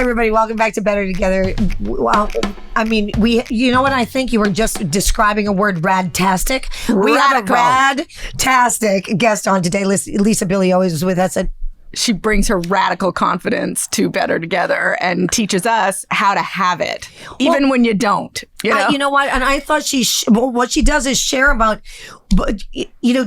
Hi, everybody. Welcome back to Better Together. Well, I mean, you know what? I think you were just describing a word, radtastic. We have a radtastic guest on today. Lisa Bilyeu is with us. She brings her radical confidence to Better Together and teaches us how to have it, even when you don't. You know what? And I thought what she does is share about,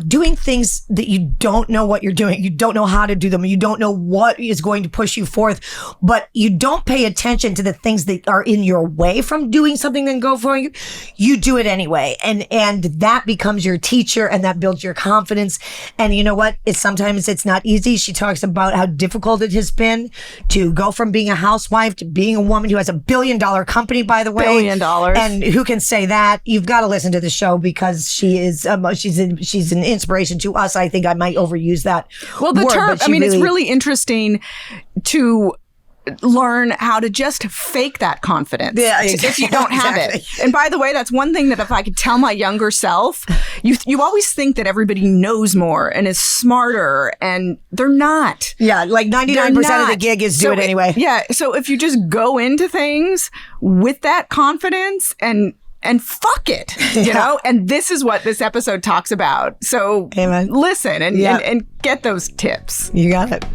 doing things that you don't know what you're doing. You don't know how to do them. You don't know what is going to push you forth, but you don't pay attention to the things that are in your way from doing something that go for you. You do it anyway. And that becomes your teacher and that builds your confidence. And you know what? Sometimes it's not easy. She talks about how difficult it has been to go from being a housewife to being a woman who has $1 billion company, by the way. $1 billion. And who can say that? You've got to listen to the show because she is she's an inspiration to us. I think I might overuse that. Well, the term, it's really interesting to learn how to just fake that confidence if you don't have it. And by the way, that's one thing that if I could tell my younger self, you always think that everybody knows more and is smarter, and they're not. Yeah, like 99% of the gig is do it anyway. So if you just go into things with that confidence and fuck it, you know? And this is what this episode talks about. So listen and get those tips. You got it.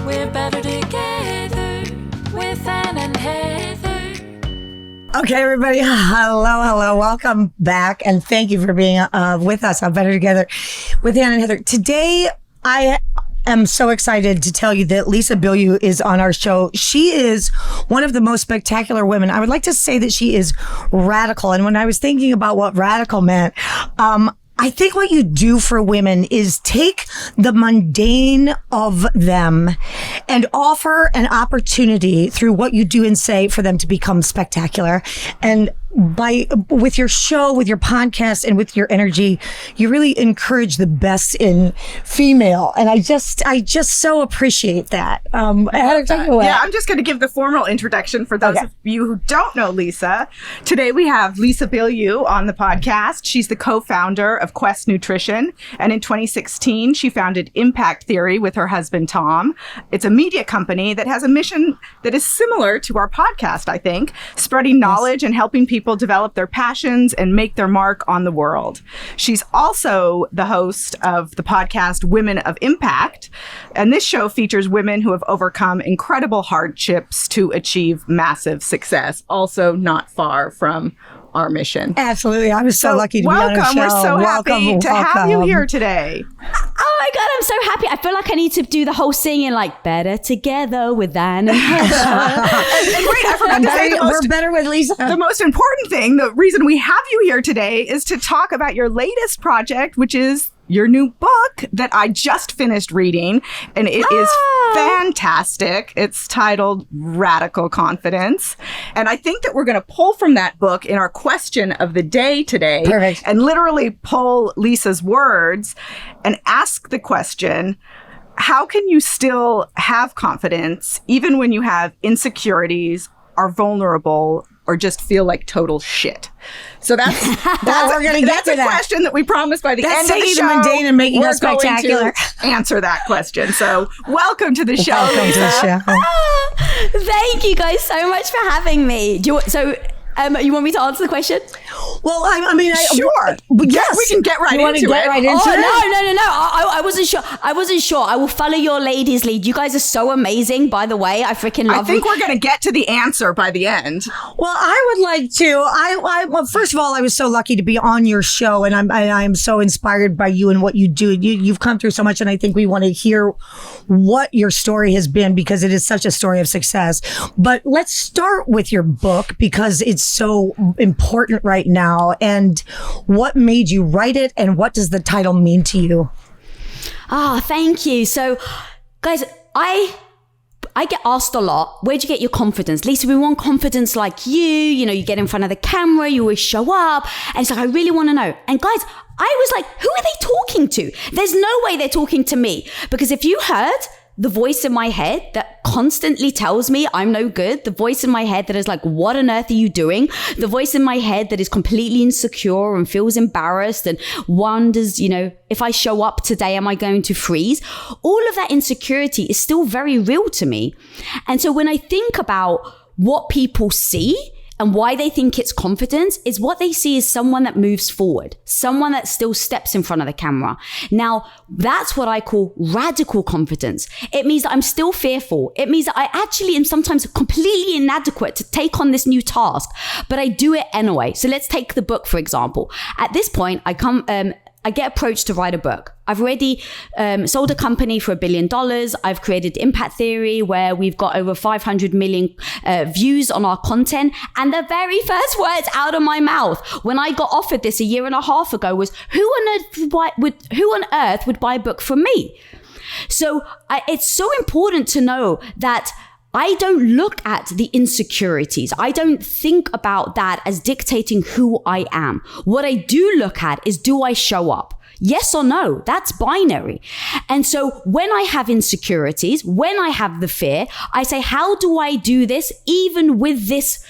We're better together with Ann and Heather. Okay, everybody. Hello. Welcome back. And thank you for being with us on Better Together with Ann and Heather. Today, I am so excited to tell you that Lisa Bilyeu is on our show. She is one of the most spectacular women. I would like to say that she is radical. And when I was thinking about what radical meant, I think what you do for women is take the mundane of them and offer an opportunity through what you do and say for them to become spectacular. And with your show, with your podcast, and with your energy, you really encourage the best in female. And I just so appreciate that. I'm just going to give the formal introduction for those of you who don't know Lisa. Today we have Lisa Bilyeu on the podcast. She's the co-founder of Quest Nutrition. And in 2016, she founded Impact Theory with her husband, Tom. It's a media company that has a mission that is similar to our podcast, I think, spreading knowledge and helping people develop their passions and make their mark on the world. She's also the host of the podcast Women of Impact, and this show features women who have overcome incredible hardships to achieve massive success, also not far from our mission. Absolutely. I was so lucky to be on the show. We're so happy to have you here today. Oh my God, I'm so happy. I feel like I need to do the whole singing, like Better Together with Ann and Heather. And wait, I forgot to say we're better with Lisa. The most important thing, the reason we have you here today is to talk about your latest project, which is your new book that I just finished reading, and it is fantastic. It's titled Radical Confidence. And I think that we're going to pull from that book in our question of the day today. Perfect. And literally pull Lisa's words and ask the question, how can you still have confidence even when you have insecurities, are vulnerable, or just feel like total shit? So that's we're going to get to that question that we promised by the end of the show. The mundane and making us spectacular. Going to answer that question. So welcome to the show, welcome Lisa. To the show. Thank you guys so much for having me. You want me to answer the question? Well, sure. Yes, we can get right into it. No. I wasn't sure. I will follow your ladies' lead. You guys are so amazing, by the way. I freaking love you. I think we're going to get to the answer by the end. Well, I would like to. Well, first of all, I was so lucky to be on your show, and I'm so inspired by you and what you do. You've come through so much, and I think we want to hear what your story has been because it is such a story of success. But let's start with your book because it's so important right now. And what made you write it, and what does the title mean to you? Thank you. So, guys, I get asked a lot, where'd you get your confidence? Lisa, we want confidence like you. You know, you get in front of the camera, you always show up. And it's like, I really want to know. And guys, I was like, who are they talking to? There's no way they're talking to me. Because if you heard the voice in my head that constantly tells me I'm no good, the voice in my head that is like, what on earth are you doing? The voice in my head that is completely insecure and feels embarrassed and wonders, if I show up today, am I going to freeze? All of that insecurity is still very real to me. And so when I think about what people see and why they think it's confidence, is what they see is someone that moves forward, someone that still steps in front of the camera. Now, that's what I call radical confidence. It means that I'm still fearful. It means that I actually am sometimes completely inadequate to take on this new task, but I do it anyway. So let's take the book, for example. At this point, I get approached to write a book. I've already sold a company for $1 billion. I've created Impact Theory, where we've got over 500 million views on our content. And the very first words out of my mouth when I got offered this 1.5 years ago was, who on earth would buy a book from me? So it's so important to know that I don't look at the insecurities. I don't think about that as dictating who I am. What I do look at is, do I show up? Yes or no? That's binary. And so when I have insecurities, when I have the fear, I say, how do I do this even with this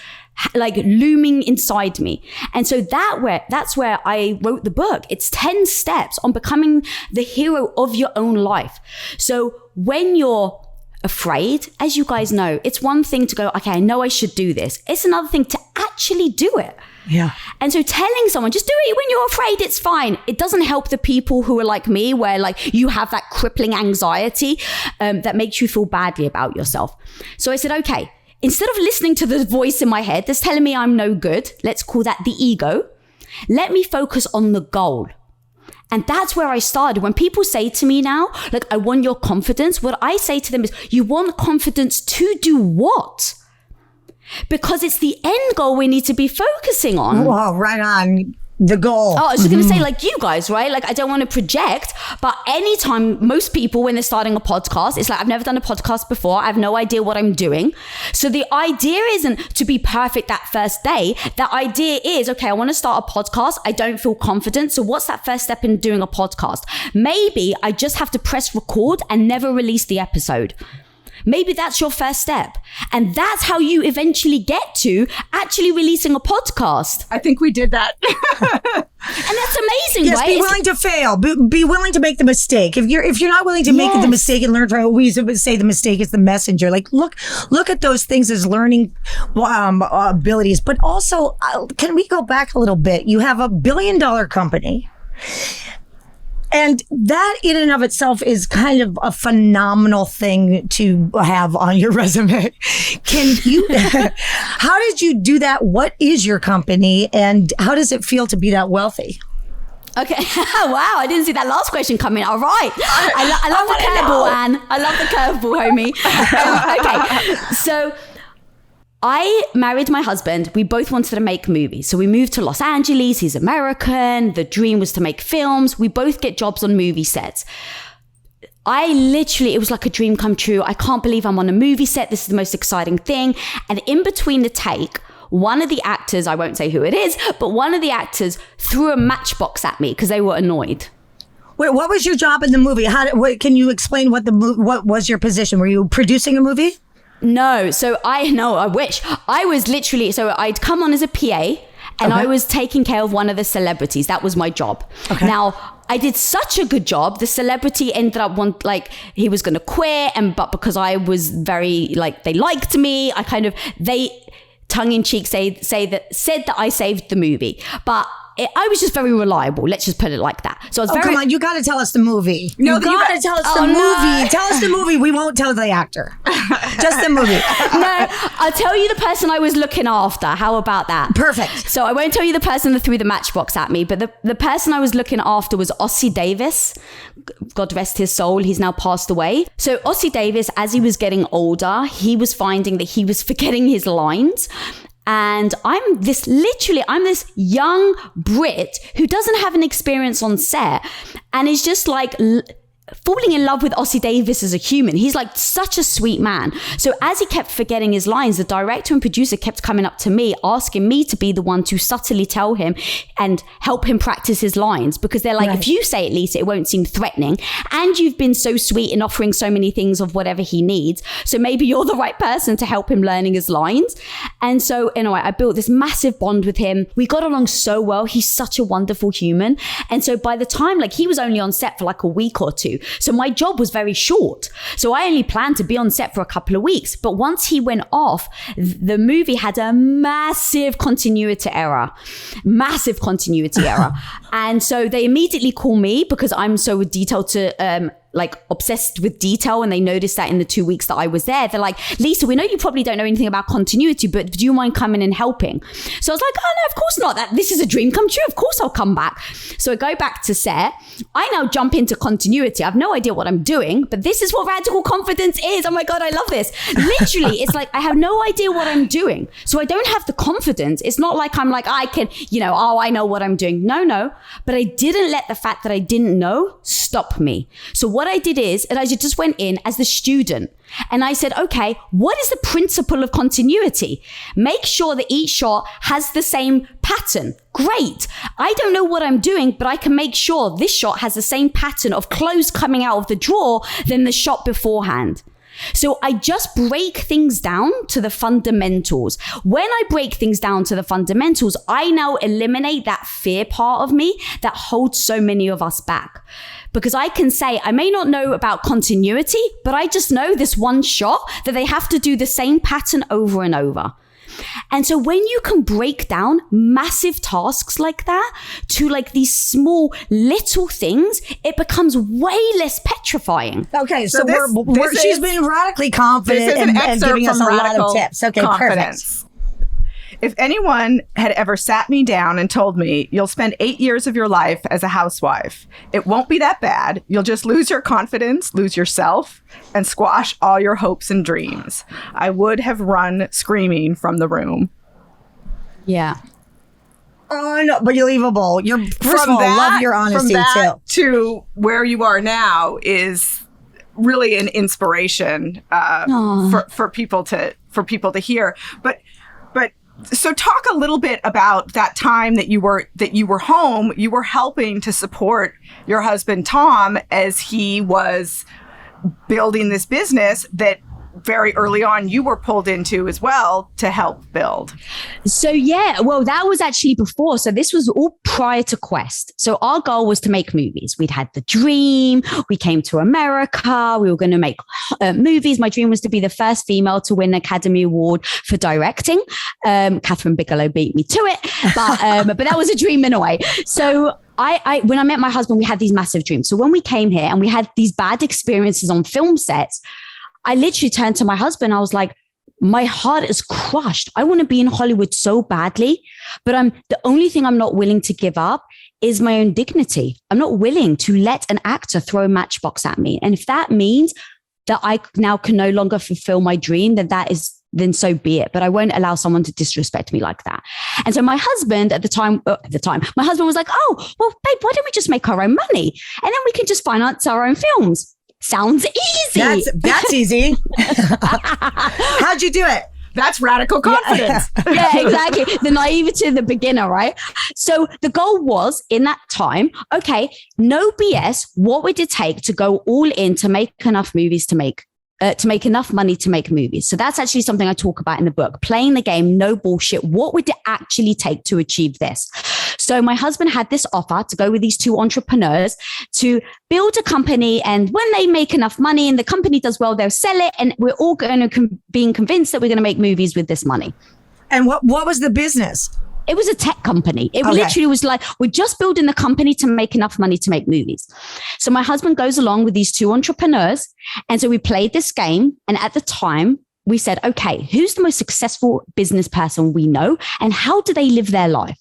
like looming inside me? And so that's where I wrote the book. It's 10 steps on becoming the hero of your own life. So when you're afraid, as you guys know, it's one thing to go, okay, I know I should do this. It's another thing to actually do it. Yeah. And so telling someone, just do it when you're afraid, it's fine. It doesn't help the people who are like me, where like you have that crippling anxiety that makes you feel badly about yourself. So I said, okay, instead of listening to the voice in my head that's telling me I'm no good, let's call that the ego, let me focus on the goal. And that's where I started. When people say to me now, like, I want your confidence, what I say to them is, you want confidence to do what? Because it's the end goal we need to be focusing on. Well, right on. The goal. Oh, I was just going to say, like you guys, right? Like, I don't want to project, but anytime, most people, when they're starting a podcast, it's like, I've never done a podcast before. I have no idea what I'm doing. So the idea isn't to be perfect that first day. The idea is, okay, I want to start a podcast. I don't feel confident. So what's that first step in doing a podcast? Maybe I just have to press record and never release the episode. Maybe that's your first step. And that's how you eventually get to actually releasing a podcast. I think we did that. And that's amazing, yes, right? Be willing to fail. Be willing to make the mistake. If you're not willing to make the mistake and learn from it, we say the mistake is the messenger. Like, look at those things as learning abilities. But also, can we go back a little bit? You have $1 billion company. And that in and of itself is kind of a phenomenal thing to have on your resume. Can you, how did you do that? What is your company and how does it feel to be that wealthy? Okay. Wow. I didn't see that last question coming. All right. I love the curveball, Anne. I love the curveball, homie. Okay. So I married my husband. We both wanted to make movies. So we moved to Los Angeles. He's American. The dream was to make films. We both get jobs on movie sets. It was like a dream come true. I can't believe I'm on a movie set. This is the most exciting thing. And in between the take, one of the actors, I won't say who it is, but one of the actors threw a matchbox at me because they were annoyed. Wait, what was your job in the movie? Can you explain what was your position? Were you producing a movie? No. So I wish. I was literally, I'd come on as a PA and I was taking care of one of the celebrities. That was my job. Okay. Now, I did such a good job. The celebrity ended up he was going to quit. But because I was very, they liked me, they tongue in cheek said that I saved the movie. But I was just very reliable. Let's just put it like that. So I was come on, you got to tell us the movie. No, you got to tell us the movie. No. Tell us the movie. We won't tell the actor. Just the movie. No, I'll tell you the person I was looking after. How about that? Perfect. So I won't tell you the person that threw the matchbox at me, but the person I was looking after was Ossie Davis. God rest his soul. He's now passed away. So Ossie Davis, as he was getting older, he was finding that he was forgetting his lines. And I'm this young Brit who doesn't have an experience on set and is just falling in love with Ossie Davis as a human. He's like such a sweet man. So as he kept forgetting his lines, the director and producer kept coming up to me, asking me to be the one to subtly tell him and help him practice his lines. Because they're like, if you say it, Lisa, it won't seem threatening. And you've been so sweet in offering so many things of whatever he needs. So maybe you're the right person to help him learning his lines. And so anyway, I built this massive bond with him. We got along so well. He's such a wonderful human. And so by the time, like, he was only on set for like a week or two. So my job was very short. So I only planned to be on set for a couple of weeks. But once he went off, the movie had a massive continuity error. And so they immediately call me because I'm so detailed to, obsessed with detail, and they noticed that in the 2 weeks that I was there. They're like, Lisa, we know you probably don't know anything about continuity, but do you mind coming and helping? So I was like, oh no, of course not. This is a dream come true. Of course I'll come back. So I go back to set. I now jump into continuity. I have no idea what I'm doing, but this is what radical confidence is. Oh my God, I love this. Literally, it's like I have no idea what I'm doing. So I don't have the confidence. It's not like I'm like, I can, I know what I'm doing. No. But I didn't let the fact that I didn't know stop me. So what I did is, I just went in as the student and I said, okay, what is the principle of continuity? Make sure that each shot has the same pattern. Great. I don't know what I'm doing, but I can make sure this shot has the same pattern of clothes coming out of the drawer than the shot beforehand. So I just break things down to the fundamentals. When I break things down to the fundamentals, I now eliminate that fear part of me that holds so many of us back. Because I can say, I may not know about continuity, but I just know this one shot that they have to do the same pattern over and over. And so when you can break down massive tasks like that to like these small little things, it becomes way less petrifying. Okay, so she's been radically confident and giving us a lot of tips. Okay, confidence. Perfect. If anyone had ever sat me down and told me, you'll spend 8 years of your life as a housewife, it won't be that bad. You'll just lose your confidence, lose yourself, and squash all your hopes and dreams, I would have run screaming from the room. Yeah. Unbelievable. First of all, love your honesty too. To where you are now is really an inspiration for people to hear. But so talk a little bit about that time that you were home. You were helping to support your husband, Tom, as he was building this business that very early on you were pulled into as well to help build. So yeah, well, that was actually before. So this was all prior to Quest. So our goal was to make movies. We'd had the dream. We came to America. We were going to make movies. My dream was to be the first female to win an Academy Award for directing. Catherine Bigelow beat me to it, but that was a dream in a way. So I when I met my husband, we had these massive dreams. So when we came here and we had these bad experiences on film sets, I literally turned to my husband. I was like, my heart is crushed. I want to be in Hollywood so badly, but the only thing I'm not willing to give up is my own dignity. I'm not willing to let an actor throw a matchbox at me. And if that means that I now can no longer fulfill my dream, then so be it. But I won't allow someone to disrespect me like that. And so my husband at the time, my husband was like, oh, well, babe, why don't we just make our own money? And then we can just finance our own films. Sounds easy. That's easy. How'd you do it? That's radical confidence. Yeah, exactly. The naivety of the beginner, right? So the goal was in that time, okay, no BS. What would it take to go all in to make enough movies to make enough money to make movies? So that's actually something I talk about in the book. Playing the game, no bullshit. What would it actually take to achieve this? So my husband had this offer to go with these two entrepreneurs to build a company. And when they make enough money and the company does well, they'll sell it. And we're all going to being convinced that we're going to make movies with this money. And what was the business? It was a tech company. It literally was like, we're just building the company to make enough money to make movies. So my husband goes along with these two entrepreneurs. And so we played this game. And at the time, we said, okay, who's the most successful business person we know? And how do they live their life?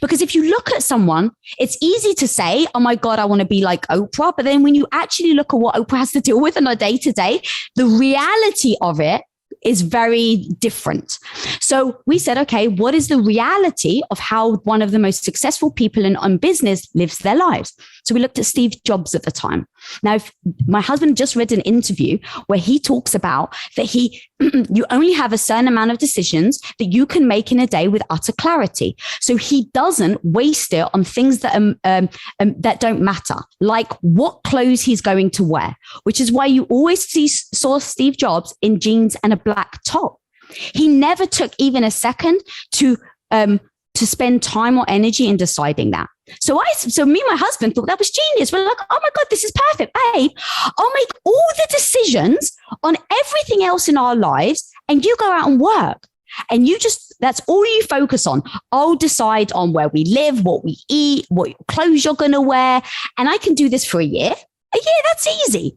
Because if you look at someone, it's easy to say, oh my God, I want to be like Oprah. But then when you actually look at what Oprah has to deal with on a day-to-day, the reality of it is very different. So we said, okay, what is the reality of how one of the most successful people in business lives their lives? So we looked at Steve Jobs at the time. Now, my husband just read an interview where he talks about that you only have a certain amount of decisions that you can make in a day with utter clarity. So he doesn't waste it on things that don't matter, like what clothes he's going to wear, which is why you always saw Steve Jobs in jeans and a black top. He never took even a second to spend time or energy in deciding that. So me and my husband thought that was genius. We're like, oh my God, this is perfect, babe. I'll make all the decisions on everything else in our lives and you go out and work. And that's all you focus on. I'll decide on where we live, what we eat, what clothes you're going to wear. And I can do this for a year. A year, that's easy.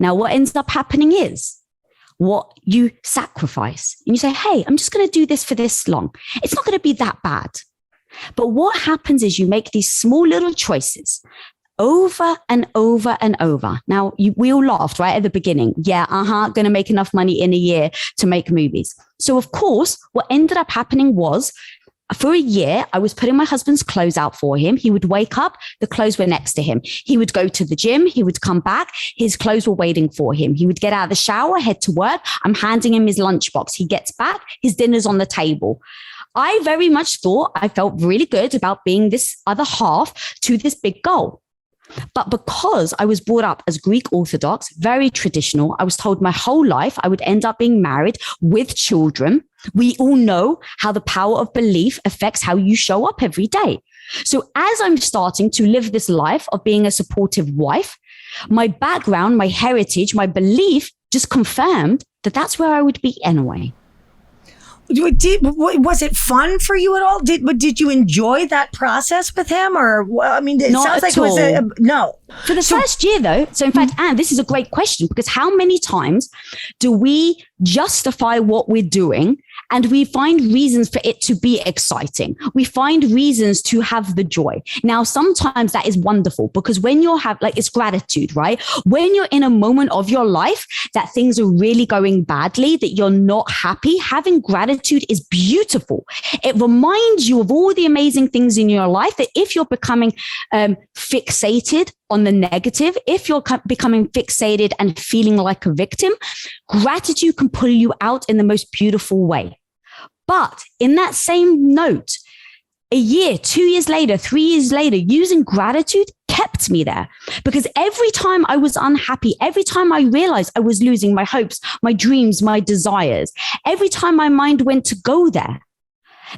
Now, what ends up happening is what you sacrifice. And you say, hey, I'm just going to do this for this long. It's not going to be that bad. But what happens is you make these small little choices over and over and over. Now, we all laughed right at the beginning. Yeah, going to make enough money in a year to make movies. So, of course, what ended up happening was for a year, I was putting my husband's clothes out for him. He would wake up, the clothes were next to him. He would go to the gym. He would come back. His clothes were waiting for him. He would get out of the shower, head to work. I'm handing him his lunchbox. He gets back. His dinner's on the table. I very much thought I felt really good about being this other half to this big goal. But because I was brought up as Greek Orthodox, very traditional, I was told my whole life I would end up being married with children. We all know how the power of belief affects how you show up every day. So as I'm starting to live this life of being a supportive wife, my background, my heritage, my belief just confirmed that that's where I would be anyway. Was it fun for you at all? Did you enjoy that process with him? Or, I mean, it Not sounds like all. it was no. For the first year, though, so in fact, Anne, this is a great question, because how many times do we justify what we're doing and we find reasons for it to be exciting? We find reasons to have the joy. Now, sometimes that is wonderful because when it's gratitude, right? When you're in a moment of your life that things are really going badly, that you're not happy, having gratitude is beautiful. It reminds you of all the amazing things in your life that if you're becoming fixated on the negative, if you're becoming fixated and feeling like a victim, gratitude can pull you out in the most beautiful way. But in that same note, a year, 2 years later, 3 years later, using gratitude kept me there. Because every time I was unhappy, every time I realized I was losing my hopes, my dreams, my desires, every time my mind went to go there,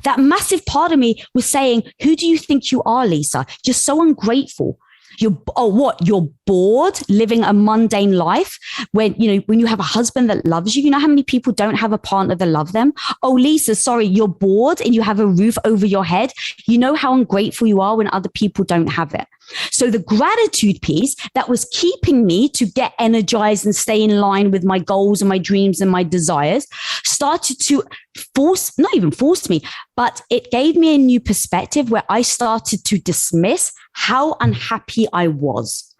that massive part of me was saying, who do you think you are, Lisa? You're so ungrateful. You're bored living a mundane life when you have a husband that loves you. You know how many people don't have a partner that love them? Oh, Lisa, sorry, you're bored and you have a roof over your head. You know how ungrateful you are when other people don't have it. So the gratitude piece that was keeping me to get energized and stay in line with my goals and my dreams and my desires started to not even force me, but it gave me a new perspective where I started to dismiss how unhappy I was.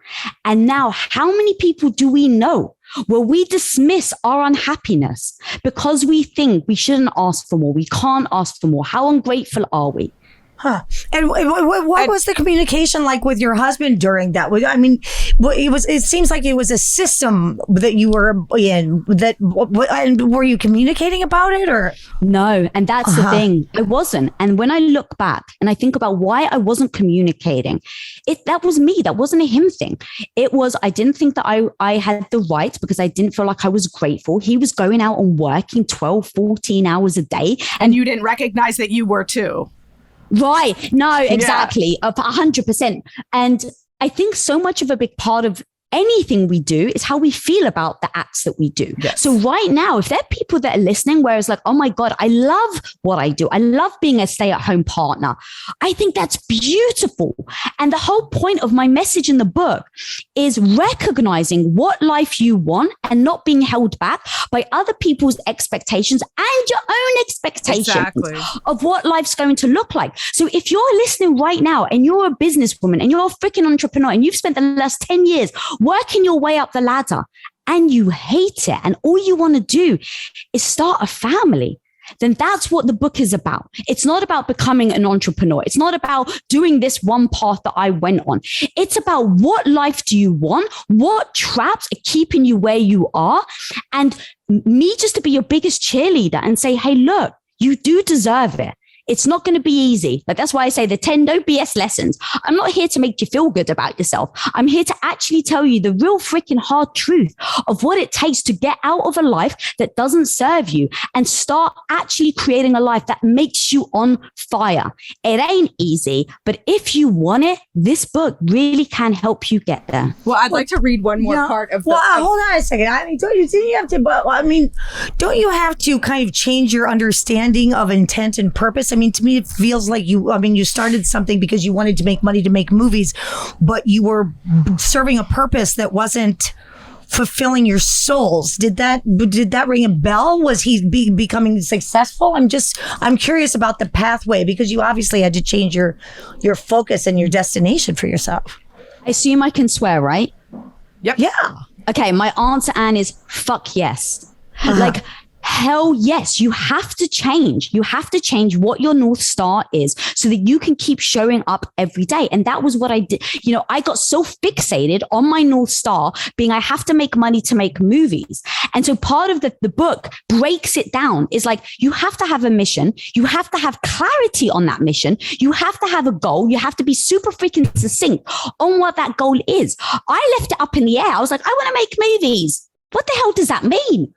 And now, how many people do we know where we dismiss our unhappiness because we think we shouldn't ask for more, we can't ask for more? How ungrateful are we? Huh. And what was the communication like with your husband during that? I mean, it seems like it was a system that you were in. And were you communicating about it or? No. And that's the thing. I wasn't. And when I look back and I think about why I wasn't communicating, that was me. That wasn't a him thing. It was, I didn't think that I had the right because I didn't feel like I was grateful. He was going out and working 12, 14 hours a day. And you didn't recognize that you were too. Right. No, exactly. 100%. And I think so much of a big part of anything we do is how we feel about the acts that we do. Yes. So right now, if there are people that are listening where it's like, oh my God, I love what I do. I love being a stay-at-home partner. I think that's beautiful. And the whole point of my message in the book is recognizing what life you want and not being held back by other people's expectations and your own expectations of what life's going to look like. So if you're listening right now and you're a businesswoman and you're a freaking entrepreneur and you've spent the last 10 years working your way up the ladder and you hate it and all you want to do is start a family, then that's what the book is about. It's not about becoming an entrepreneur. It's not about doing this one path that I went on. It's about what life do you want? What traps are keeping you where you are? And me just to be your biggest cheerleader and say, hey, look, you do deserve it. It's not going to be easy. Like, that's why I say the 10 no BS lessons. I'm not here to make you feel good about yourself. I'm here to actually tell you the real freaking hard truth of what it takes to get out of a life that doesn't serve you and start actually creating a life that makes you on fire. It ain't easy, but if you want it, this book really can help you get there. Well, I'd like to read one more part of the... Well, hold on a second. I mean, don't you have to, but I mean, don't you have to kind of change your understanding of intent and purpose? I mean, to me, it feels like you started something because you wanted to make money to make movies, but you were serving a purpose that wasn't fulfilling your souls. Did that ring a bell? Was he becoming successful? I'm curious about the pathway, because you obviously had to change your focus and your destination for yourself. I assume I can swear, right? Yep. Yeah. Okay, my answer, Anne, is fuck yes. Like, hell yes, you have to change. You have to change what your North Star is so that you can keep showing up every day. And that was what I did. You know, I got so fixated on my North Star being, I have to make money to make movies. And so part of the book breaks it down. Is like, you have to have a mission. You have to have clarity on that mission. You have to have a goal. You have to be super freaking succinct on what that goal is. I left it up in the air. I was like, I want to make movies. What the hell does that mean?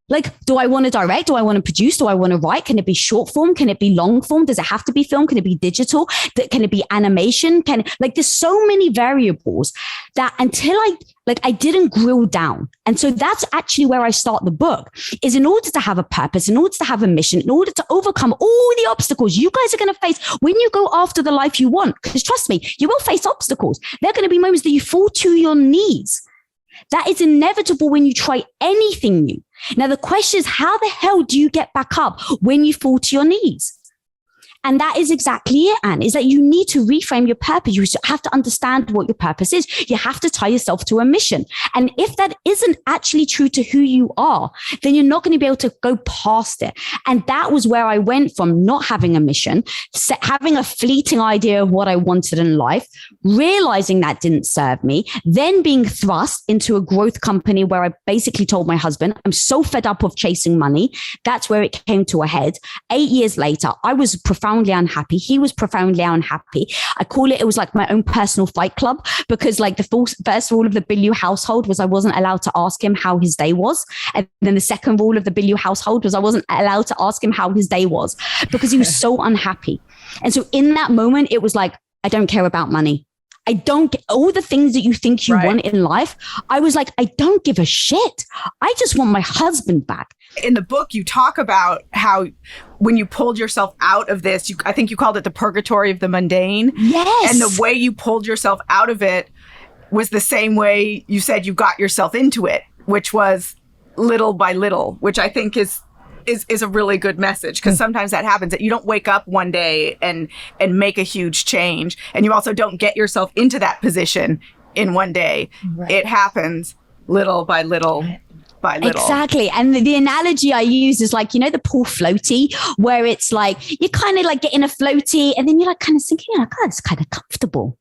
Like, do I want to direct? Do I want to produce? Do I want to write? Can it be short form? Can it be long form? Does it have to be film? Can it be digital? Can it be animation? There's so many variables that until I didn't grill down. And so that's actually where I start the book, is in order to have a purpose, in order to have a mission, in order to overcome all the obstacles you guys are going to face when you go after the life you want. Because trust me, you will face obstacles. There are going to be moments that you fall to your knees. That is inevitable when you try anything new. Now, the question is, how the hell do you get back up when you fall to your knees? And that is exactly it, Anne, is that you need to reframe your purpose. You have to understand what your purpose is. You have to tie yourself to a mission. And if that isn't actually true to who you are, then you're not going to be able to go past it. And that was where I went from not having a mission, having a fleeting idea of what I wanted in life, realizing that didn't serve me, then being thrust into a growth company where I basically told my husband, I'm so fed up of chasing money. That's where it came to a head. 8 years later, I was profoundly unhappy. He was profoundly unhappy. I call it was like my own personal fight club, because like the first rule of the Bilyeu household was I wasn't allowed to ask him how his day was. And then the second rule of the Bilyeu household was I wasn't allowed to ask him how his day was, because he was so unhappy. And so in that moment, it was like, I don't care about money. I don't get all the things that you think you want in life. I was like, I don't give a shit. I just want my husband back. In the book, you talk about how when you pulled yourself out of this, I think you called it the purgatory of the mundane. Yes. And the way you pulled yourself out of it was the same way you said you got yourself into it, which was little by little, which I think is a really good message, because sometimes that happens, that you don't wake up one day and make a huge change, and you also don't get yourself into that position in one day. Right. It happens little by little by little. Exactly. And the analogy I use is like, you know, the pool floaty, where it's like you kind of like get in a floaty and then you're like kind of thinking, oh, God, it's kind of comfortable.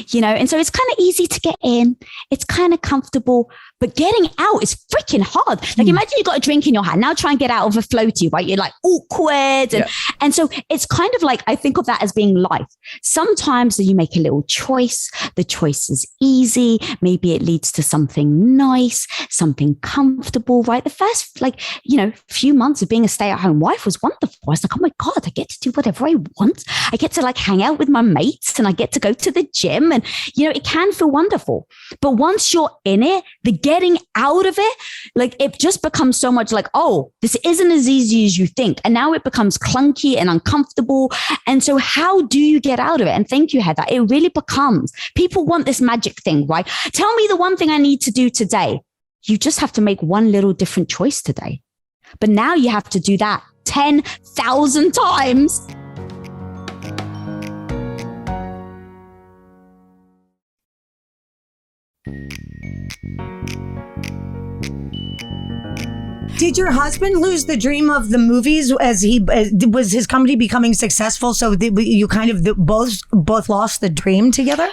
You know, and so it's kind of easy to get in. It's kind of comfortable, but getting out is freaking hard. Like imagine you got a drink in your hand. Now try and get out of a floaty, right? You're like awkward. And so it's kind of like, I think of that as being life. Sometimes you make a little choice. The choice is easy. Maybe it leads to something nice, something comfortable, right? The first, like, you know, few months of being a stay-at-home wife was wonderful. I was like, oh my God, I get to do whatever I want. I get to like hang out with my mates and I get to go to the gym, and you know, it can feel wonderful. But once you're in it, the getting out of it, like it just becomes so much like, oh, this isn't as easy as you think. And now it becomes clunky and uncomfortable. And so how do you get out of it? And thank you, Heather. It really becomes, people want this magic thing, right? Tell me the one thing I need to do today. You just have to make one little different choice today. But now you have to do that 10,000 times. Did your husband lose the dream of the movies as was his company becoming successful? So you kind of both lost the dream together?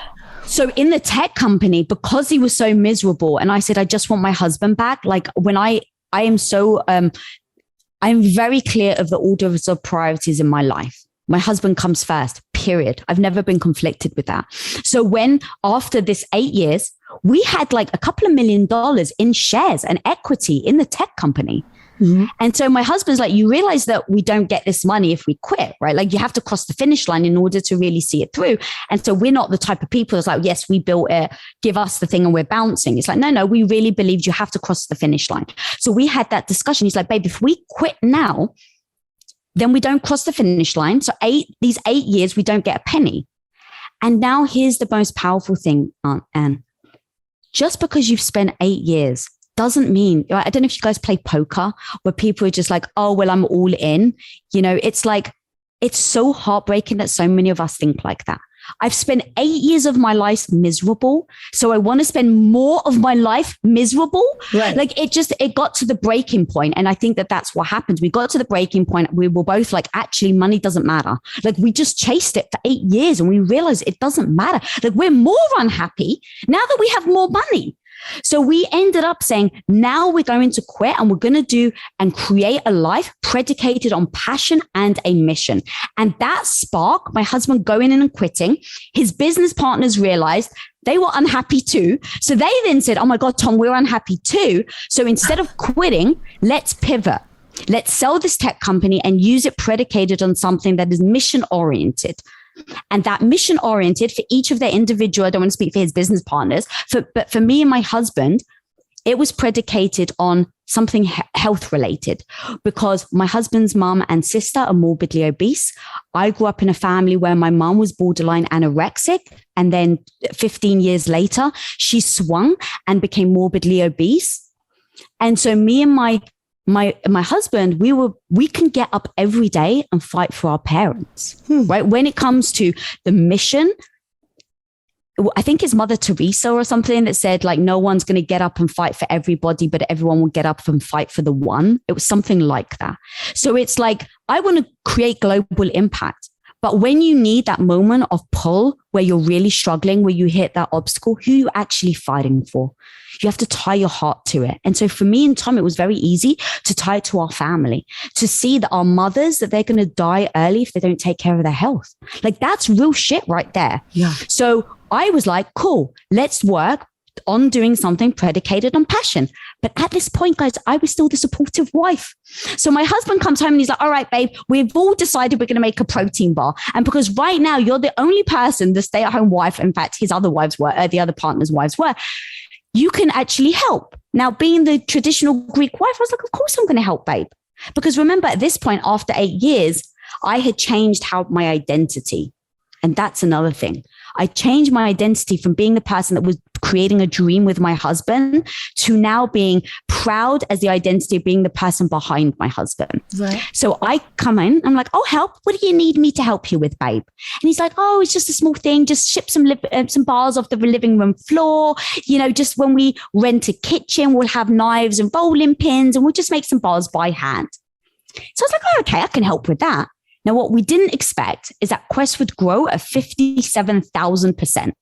So in the tech company, because he was so miserable, and I said, I just want my husband back. Like when I am so, I'm very clear of the orders of priorities in my life. My husband comes first, period. I've never been conflicted with that. So when after this 8 years, we had like a couple of $1 million in shares and equity in the tech company. Mm-hmm. And so my husband's like, you realize that we don't get this money if we quit, right? Like you have to cross the finish line in order to really see it through. And so we're not the type of people that's like, yes, we built it, give us the thing and we're bouncing. It's like, no, we really believed you have to cross the finish line. So we had that discussion. He's like, babe, if we quit now, then we don't cross the finish line. So these 8 years, we don't get a penny. And now here's the most powerful thing, Aunt Anne. Just because you've spent 8 years doesn't mean, I don't know if you guys play poker where people are just like, oh, well, I'm all in. You know, it's like, it's so heartbreaking that so many of us think like that. I've spent 8 years of my life miserable. So I want to spend more of my life miserable. Right. Like it got to the breaking point. And I think that that's what happened. We got to the breaking point. We were both like, actually, money doesn't matter. Like we just chased it for 8 years and we realized it doesn't matter. Like we're more unhappy now that we have more money. So we ended up saying, now we're going to quit and we're going to do and create a life predicated on passion and a mission. And that spark, my husband going in and quitting, his business partners realized they were unhappy too. So they then said, oh my God, Tom, we're unhappy too. So instead of quitting, let's pivot. Let's sell this tech company and use it predicated on something that is mission oriented. And that mission oriented for each of their individual, I don't want to speak for his business partners, but for me and my husband, it was predicated on something health related because my husband's mom and sister are morbidly obese. I grew up in a family where my mom was borderline anorexic. And then 15 years later, she swung and became morbidly obese. And so me and my husband, we can get up every day and fight for our parents, right? When it comes to the mission, I think it's Mother Teresa or something that said like, no one's going to get up and fight for everybody, but everyone will get up and fight for the one. It was something like that. So it's like, I want to create global impact. But when you need that moment of pull where you're really struggling, where you hit that obstacle, who are you actually fighting for? You have to tie your heart to it. And so for me and Tom, it was very easy to tie it to our family, to see that our mothers, that they're going to die early if they don't take care of their health. Like that's real shit right there. Yeah. So I was like, cool, let's work on doing something predicated on passion. But at this point, guys, I was still the supportive wife. So my husband comes home and he's like, all right, babe, we've all decided we're going to make a protein bar. And because right now you're the only person, the stay-at-home wife, in fact, his other wives were, the other partner's wives were, you can actually help. Now, being the traditional Greek wife, I was like, of course I'm going to help, babe. Because remember, at this point, after 8 years, I had changed my identity. And that's another thing. I changed my identity from being the person that was creating a dream with my husband to now being proud as the identity of being the person behind my husband. Right. So I come in, I'm like, oh, help. What do you need me to help you with, babe? And he's like, oh, it's just a small thing. Just ship some bars off the living room floor. You know, just when we rent a kitchen, we'll have knives and rolling pins and we'll just make some bars by hand. So I was like, oh, okay, I can help with that. Now, what we didn't expect is that Quest would grow at 57,000%.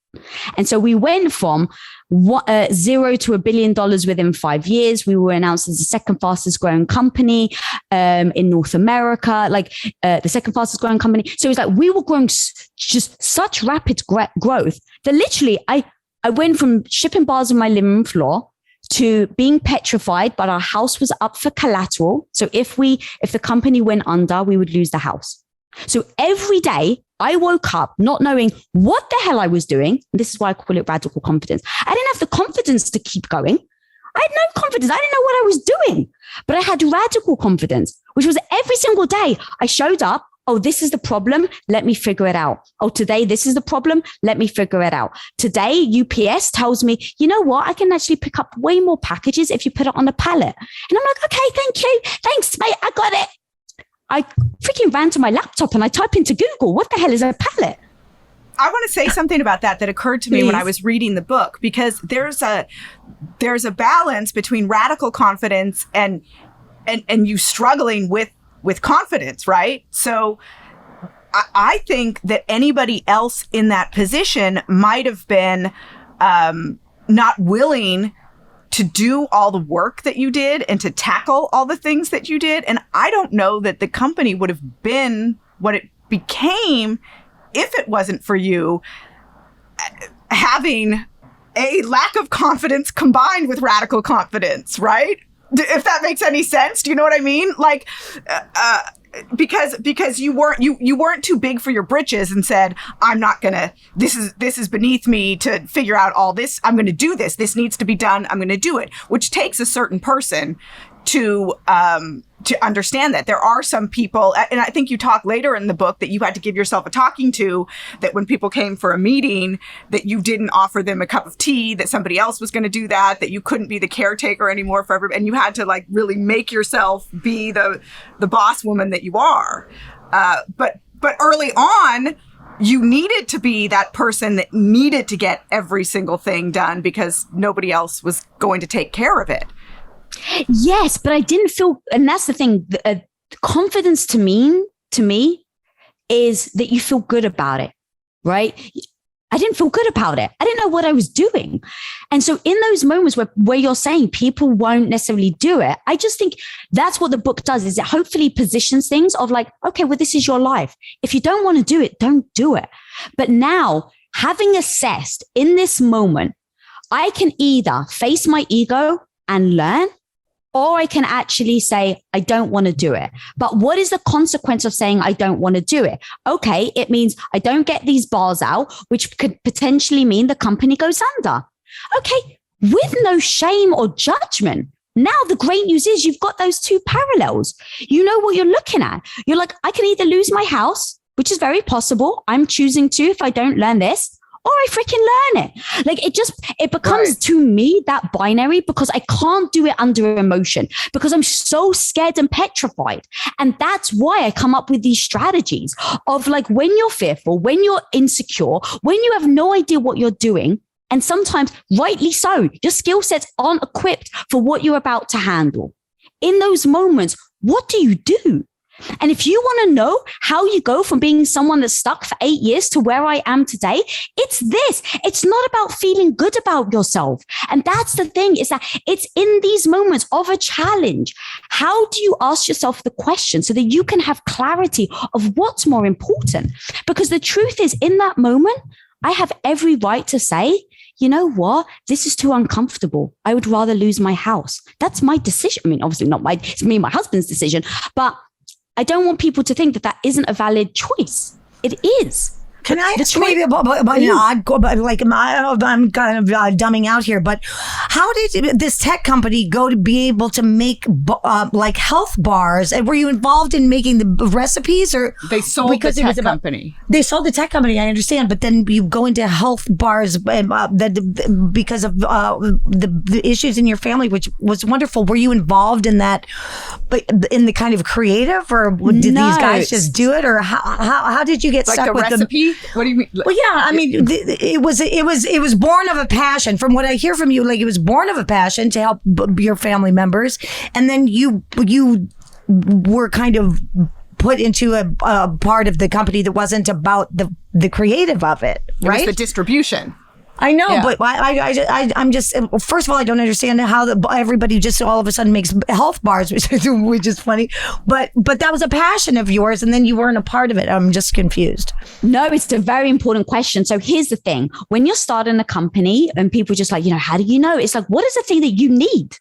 And so we went from 0 to $1 billion within 5 years. We were announced as the second fastest growing company in North America, the second fastest growing company. So it was like we were growing just such rapid growth that literally I went from shipping bars on my living room floor to being petrified, but our house was up for collateral. So if the company went under, we would lose the house. So every day I woke up not knowing what the hell I was doing. This is why I call it radical confidence. I didn't have the confidence to keep going. I had no confidence. I didn't know what I was doing, but I had radical confidence, which was every single day I showed up. Oh, this is the problem. Let me figure it out. Oh, today, this is the problem. Let me figure it out. Today, UPS tells me, you know what? I can actually pick up way more packages if you put it on a pallet. And I'm like, okay, thank you. Thanks, mate. I got it. I freaking ran to my laptop and I type into Google, what the hell is a pallet? I want to say something about that occurred to me when I was reading the book, because there's a balance between radical confidence and and you struggling with confidence, right? So I think that anybody else in that position might have been not willing to do all the work that you did and to tackle all the things that you did. And I don't know that the company would have been what it became if it wasn't for you having a lack of confidence combined with radical confidence, right? If that makes any sense. Do you know what I mean? Like, because you weren't too big for your britches and said, I'm not gonna, this is beneath me to figure out all this. I'm gonna do this. This needs to be done. I'm gonna do it, which takes a certain person to understand that. There are some people, and I think you talk later in the book that you had to give yourself a talking to, that when people came for a meeting, that you didn't offer them a cup of tea, that somebody else was going to do that you couldn't be the caretaker anymore for everybody, and you had to like really make yourself be the boss woman that you are. But early on, you needed to be that person that needed to get every single thing done because nobody else was going to take care of it. Yes, but I didn't feel, and that's the thing. Confidence to me is that you feel good about it, right? I didn't feel good about it. I didn't know what I was doing. And so in those moments where you're saying people won't necessarily do it, I just think that's what the book does, is it hopefully positions things of like, okay, well, this is your life. If you don't want to do it, don't do it. But now, having assessed in this moment, I can either face my ego and learn, or I can actually say, I don't want to do it. But what is the consequence of saying I don't want to do it? Okay, it means I don't get these bars out, which could potentially mean the company goes under. Okay, with no shame or judgment. Now, the great news is you've got those two parallels. You know what you're looking at. You're like, I can either lose my house, which is very possible. I'm choosing to if I don't learn this, or I freaking learn it. Like it becomes right. To me that binary, because I can't do it under emotion because I'm so scared and petrified. And that's why I come up with these strategies of like, when you're fearful, when you're insecure, when you have no idea what you're doing, and sometimes rightly so, your skill sets aren't equipped for what you're about to handle. In those moments, what do you do? And if you want to know how you go from being someone that's stuck for 8 years to where I am today, it's this. It's not about feeling good about yourself. And that's the thing, is that it's in these moments of a challenge. How do you ask yourself the question so that you can have clarity of what's more important? Because the truth is, in that moment, I have every right to say, you know what? This is too uncomfortable. I would rather lose my house. That's my decision. I mean, obviously not it's me and my husband's decision, but I don't want people to think that that isn't a valid choice. It is. Can I ask maybe about like I'm kind of dumbing out here, but how did this tech company go to be able to make like health bars? And were you involved in making the recipes, or they sold the tech company? They sold the tech company, I understand, but then you go into health bars because of the issues in your family, which was wonderful. Were you involved in that, but in the kind of creative, or did these guys just do it, or how did you get like stuck the with recipe? What do you mean? Well, yeah, I mean, it was born of a passion. From what I hear from you, like, it was born of a passion to help your family members, and then you were kind of put into a part of the company that wasn't about the creative of it, right? It was the distribution. I know, yeah. But I'm just, first of all, I don't understand how everybody just all of a sudden makes health bars, which is funny. But that was a passion of yours, and then you weren't a part of it. I'm just confused. No, it's a very important question. So here's the thing. When you're starting a company and people just like, how do you know? It's like, what is the thing that you need?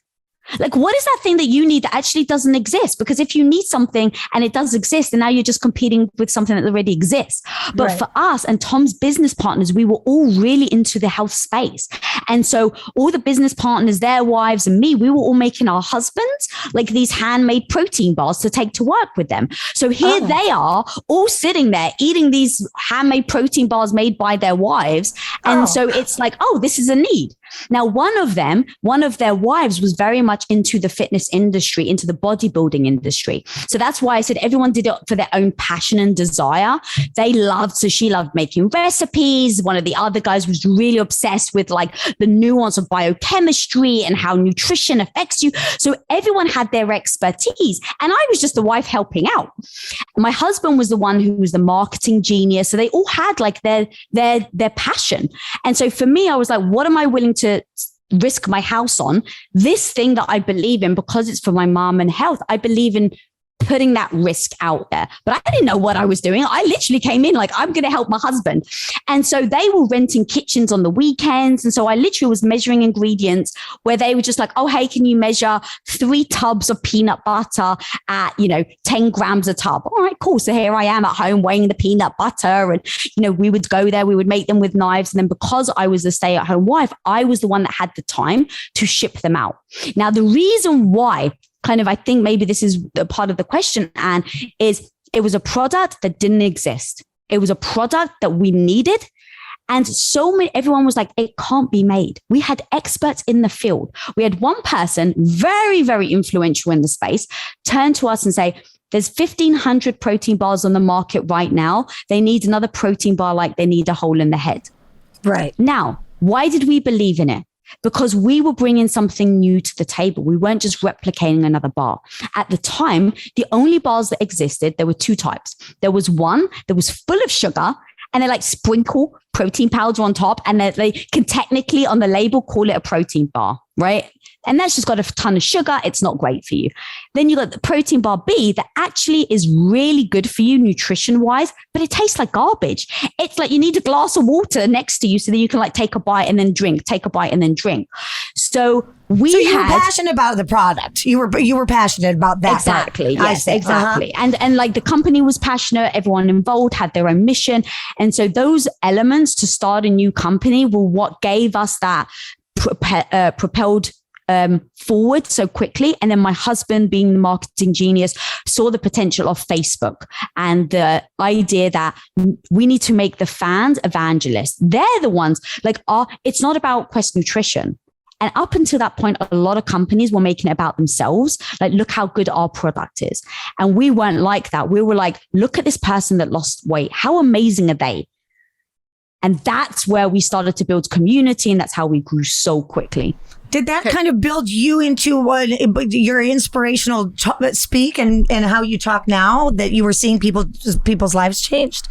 Like, what is that thing that you need that actually doesn't exist? Because if you need something and it does exist, and now you're just competing with something that already exists. But right. For us and Tom's business partners, we were all really into the health space. And so all the business partners, their wives and me, we were all making our husbands like these handmade protein bars to take to work with them. So here they are all sitting there eating these handmade protein bars made by their wives. And so it's like, this is a need. Now, one of their wives was very much into the fitness industry, into the bodybuilding industry. So that's why I said everyone did it for their own passion and desire. So she loved making recipes. One of the other guys was really obsessed with like the nuance of biochemistry and how nutrition affects you. So everyone had their expertise. And I was just the wife helping out. My husband was the one who was the marketing genius. So they all had like their passion. And so for me, I was like, what am I willing to risk my house on? This thing that I believe in, because it's for my mom and health, I believe in putting that risk out there. But I didn't know what I was doing. I literally came in like, I'm going to help my husband. And so they were renting kitchens on the weekends. And so I literally was measuring ingredients where they were just like, oh, hey, can you measure 3 tubs of peanut butter at, 10 grams a tub? All right, cool. So here I am at home weighing the peanut butter. And, we would go there, we would make them with knives. And then because I was a stay-at-home wife, I was the one that had the time to ship them out. Now, the reason why I think maybe this is a part of the question, Anne, is it was a product that didn't exist. It was a product that we needed. And everyone was like, it can't be made. We had experts in the field. We had one person, very, very influential in the space, turn to us and say, there's 1,500 protein bars on the market right now. They need another protein bar like they need a hole in the head. Right. Now, why did we believe in it? Because we were bringing something new to the table. We weren't just replicating another bar. At the time, the only bars that existed, there were 2 types. There was one that was full of sugar and they like sprinkle protein powder on top, and they can technically on the label call it a protein bar, right? And that's just got a ton of sugar. It's not great for you. Then you got the protein bar B that actually is really good for you nutrition wise, but it tastes like garbage. It's like you need a glass of water next to you so that you can like take a bite and then drink, take a bite and then drink. So you were passionate about the product. You were passionate about that. Exactly. Part. Yes, exactly. And like the company was passionate. Everyone involved had their own mission. And so those elements to start a new company were what gave us that propelled forward so quickly. And then my husband, being the marketing genius, saw the potential of Facebook and the idea that we need to make the fans evangelists. They're the ones it's not about Quest Nutrition. And up until that point, a lot of companies were making it about themselves. Like, look how good our product is. And we weren't like that. We were like, look at this person that lost weight. How amazing are they? And that's where we started to build community. And that's how we grew so quickly. Did that kind of build you into your inspirational speak and how you talk now, that you were seeing people's lives changed?